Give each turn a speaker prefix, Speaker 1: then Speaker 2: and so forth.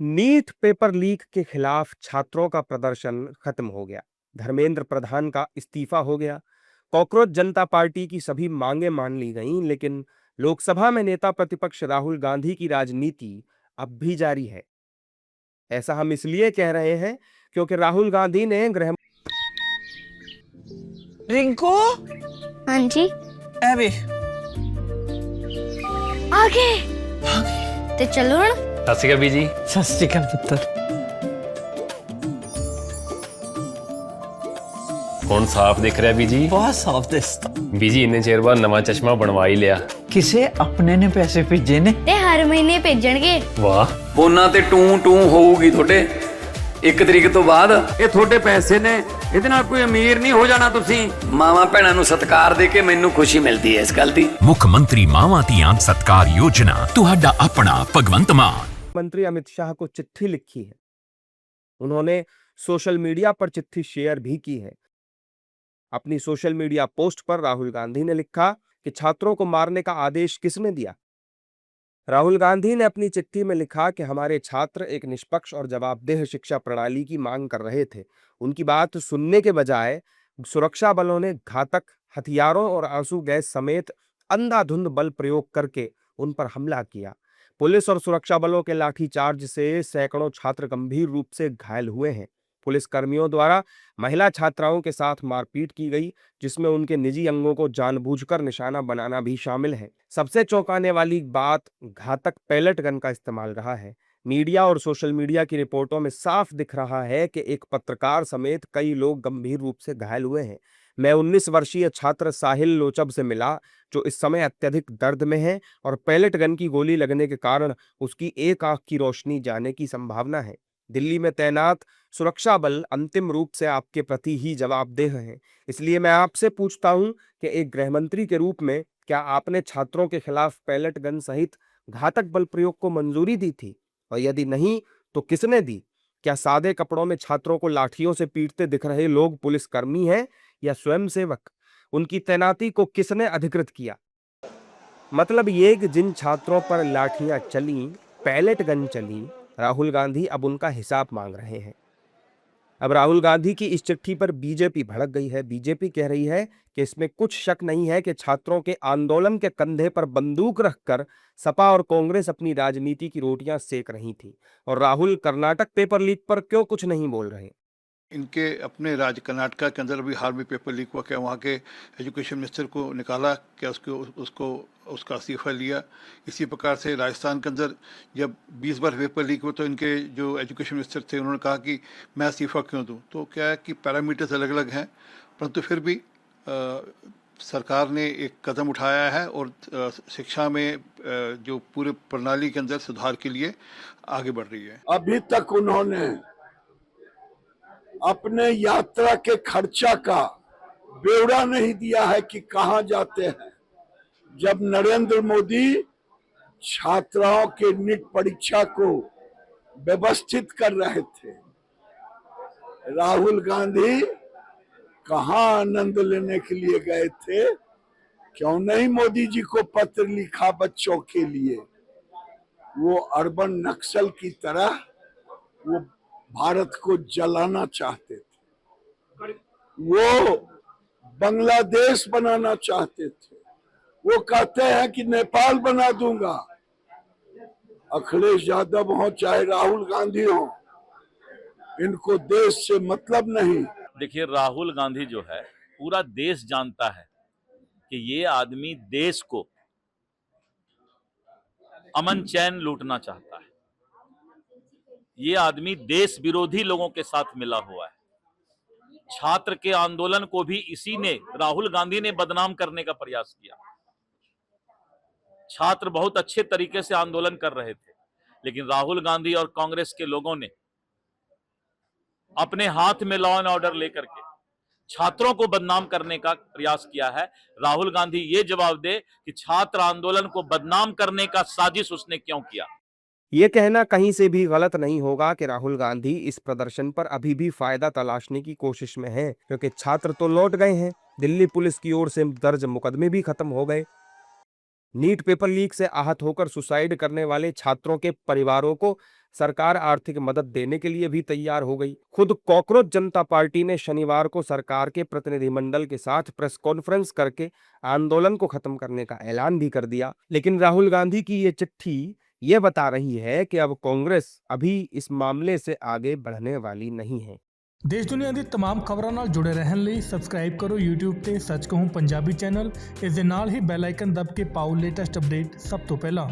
Speaker 1: NEET paper leak के खिलाफ छात्रों का प्रदर्शन खत्म हो गया। धर्मेंद्र प्रधान का इस्तीफा हो गया। कॉकरोच जनता पार्टी की सभी मांगे मान ली गईं, लेकिन लोकसभा में नेता प्रतिपक्ष राहुल गांधी की राजनीति अब भी जारी है। ऐसा हम इसलिए कह रहे हैं क्योंकि राहुल गांधी ने गृह
Speaker 2: रिंकू
Speaker 3: हाँ जी
Speaker 2: अबे
Speaker 3: आगे ते चलो हण
Speaker 4: सत श्री अकाल बीजी।
Speaker 2: सत श्री अकाल पुत्र।
Speaker 4: ਹੁਣ ਸਾਫ਼ ਦਿਖ ਰਿਹਾ ਬੀਜੀ।
Speaker 2: बहुत साफ दिसता।
Speaker 4: ਬੀਜੀ ਇੰਨੇ ਚਿਰ ਬਾਅਦ ਨਵਾਂ ਚਸ਼ਮਾ ਬਣਵਾ ਹੀ ਲਿਆ।
Speaker 2: किसे अपने ने पैसे भेजे ने?
Speaker 3: ते हर महीने भेजणगे।
Speaker 4: ਵਾਹ
Speaker 5: ਫੋਨਾਂ ਤੇ ਟੂ ਟੂ ਹੋਊਗੀ ਤੁਹਾਡੇ 1 ਤਰੀਕ ਤੋਂ ਬਾਅਦ। ਇਹ ਤੁਹਾਡੇ ਪੈਸੇ ਨੇ, ਇਹਦੇ ਨਾਲ ਕੋਈ ਅਮੀਰ ਨਹੀਂ ਹੋ ਜਾਣਾ ਤੁਸੀਂ। ਮਾਵਾਂ ਭੈਣਾਂ ਨੂੰ ਸਤਿਕਾਰ ਦੇ ਕੇ ਮੈਨੂੰ ਖੁਸ਼ੀ ਮਿਲਦੀ ਹੈ ਇਸ ਗੱਲ ਦੀ।
Speaker 6: ਮੁੱਖ ਮੰਤਰੀ ਮਾਵਾਂ ਧੀਆਂ ਸਤਕਾਰ योजना ਤੁਹਾਡਾ ਆਪਣਾ ਭਗਵੰਤ ਮਾਨ।
Speaker 1: मंत्री अमित शाह को चिट्ठी लिखी है। उन्होंने सोशल मीडिया पर चिट्ठी शेयर भी की है। अपनी सोशल मीडिया पोस्ट पर राहुल गांधी ने लिखा कि छात्रों को मारने का आदेश किसने दिया। राहुल गांधी ने अपनी चिट्ठी में लिखा कि हमारे छात्र एक निष्पक्ष और जवाबदेह शिक्षा प्रणाली की मांग कर रहे थे। उनकी बात सुनने के बजाय सुरक्षा बलों ने घातक हथियारों और आंसू गैस समेत अंधाधुंध बल प्रयोग करके उन पर हमला किया। पुलिस और सुरक्षा बलों के लाठीचार्ज से सैकड़ों छात्र गंभीर रूप से घायल हुए हैं। पुलिस कर्मियों द्वारा महिला छात्राओं के साथ मारपीट की गई, जिसमें उनके निजी अंगों को जानबूझकर निशाना बनाना भी शामिल है। सबसे चौंकाने वाली बात घातक पैलेट गन का इस्तेमाल रहा है। मीडिया और सोशल मीडिया की रिपोर्टों में साफ दिख रहा है कि एक पत्रकार समेत कई लोग गंभीर रूप से घायल हुए हैं। मैं 19 वर्षीय छात्र साहिल लोचब से मिला, जो इस समय अत्यधिक दर्द में है और पैलेट गन की गोली लगने के कारण उसकी एक आंख की रोशनी जाने की संभावना है। दिल्ली में तैनात सुरक्षा बल अंतिम रूप से आपके प्रति ही जवाबदेह हैं। इसलिए मैं आपसे पूछता हूं कि एक गृहमंत्री के रूप में क्या आपने छात्रों के खिलाफ पैलेट गन सहित घातक बल प्रयोग को मंजूरी दी थी, और यदि नहीं तो किसने दी? क्या सादे कपड़ों में छात्रों को लाठियों से पीटते दिख रहे लोग पुलिसकर्मी हैं या स्वयंसेवक? उनकी तैनाती को किसने अधिकृत किया? मतलब ये कि जिन छात्रों पर लाठियां चली, पैलेट गन चली, राहुल गांधी अब उनका हिसाब मांग रहे हैं। अब राहुल गांधी की इस चिट्ठी पर बीजेपी भड़क गई है। बीजेपी कह रही है कि इसमें कुछ शक नहीं है कि छात्रों के आंदोलन के कंधे पर बंदूक रखकर सपा और कांग्रेस अपनी राजनीति की रोटियां सेक रही थी। और राहुल कर्नाटक पेपर लीक पर क्यों कुछ नहीं बोल रहे?
Speaker 7: इनके अपने राज्य कर्नाटका के अंदर अभी हाल में पेपर लीक हुआ, क्या वहाँ के एजुकेशन मिनिस्टर को निकाला, क्या उसका इस्तीफा लिया। इसी प्रकार से राजस्थान के अंदर जब 20 बार पेपर लीक हुए तो इनके जो एजुकेशन मिनिस्टर थे उन्होंने कहा कि मैं इस्तीफा क्यों दूँ। तो क्या है कि पैरामीटर्स अलग अलग हैं, परंतु फिर भी सरकार ने एक कदम उठाया है और शिक्षा में जो पूरे प्रणाली के अंदर सुधार के लिए आगे बढ़ रही है।
Speaker 8: अभी तक उन्होंने अपने यात्रा के खर्चा का ब्यौरा नहीं दिया है कि कहां जाते हैं। जब नरेंद्र मोदी छात्राओं के नीट परीक्षा को व्यवस्थित कर रहे थे, राहुल गांधी कहां आनंद लेने के लिए गए थे? क्यों नहीं मोदी जी को पत्र लिखा बच्चों के लिए? वो अर्बन नक्सल की तरह वो भारत को जलाना चाहते थे, वो बांग्लादेश बनाना चाहते थे। वो कहते हैं कि नेपाल बना दूंगा। अखिलेश यादव हो चाहे राहुल गांधी हो, इनको देश से मतलब नहीं।
Speaker 9: देखिए, राहुल गांधी जो है, पूरा देश जानता है कि ये आदमी देश को अमन चैन लूटना चाहता है। ये आदमी देश विरोधी लोगों के साथ मिला हुआ है। छात्र के आंदोलन को भी इसी ने, राहुल गांधी ने बदनाम करने का प्रयास किया। छात्र बहुत अच्छे तरीके से आंदोलन कर रहे थे, लेकिन राहुल गांधी और कांग्रेस के लोगों ने अपने हाथ में लॉ एंड ऑर्डर लेकर के छात्रों को बदनाम करने का प्रयास किया है। राहुल गांधी ये जवाब दे कि छात्र आंदोलन को बदनाम करने का साजिश उसने क्यों किया।
Speaker 1: ये कहना कहीं से भी गलत नहीं होगा कि राहुल गांधी इस प्रदर्शन पर अभी भी फायदा तलाशने की कोशिश में हैं, क्योंकि छात्र तो लौट गए हैं। दिल्ली पुलिस की ओर से दर्ज मुकदमे भी खत्म हो गए। नीट पेपर लीक से आहत होकर सुसाइड करने वाले छात्रों के परिवारों को सरकार आर्थिक मदद देने के लिए भी तैयार हो गई। खुद कॉकरोच जनता पार्टी ने शनिवार को सरकार के प्रतिनिधिमंडल के साथ प्रेस कॉन्फ्रेंस करके आंदोलन को खत्म करने का ऐलान भी कर दिया। लेकिन राहुल गांधी की ये चिट्ठी ये बता रही है कि अब कांग्रेस अभी इस मामले से आगे बढ़ने वाली नहीं है।
Speaker 10: देश दुनिया ਦੀ तमाम ਖਬਰਾਂ ਨਾਲ ਜੁੜੇ ਰਹਿਣ ਲਈ ਸਬਸਕ੍ਰਾਈਬ ਕਰੋ YouTube ਤੇ ਸੱਚ ਕਹੂੰ ਪੰਜਾਬੀ ਚੈਨਲ। ਇਸ ਦੇ ਨਾਲ ਹੀ ਬੈਲ ਆਈਕਨ ਦਬ ਕੇ ਪਾਓ ਲੇਟੈਸਟ ਅਪਡੇਟ ਸਭ ਤੋਂ ਪਹਿਲਾਂ।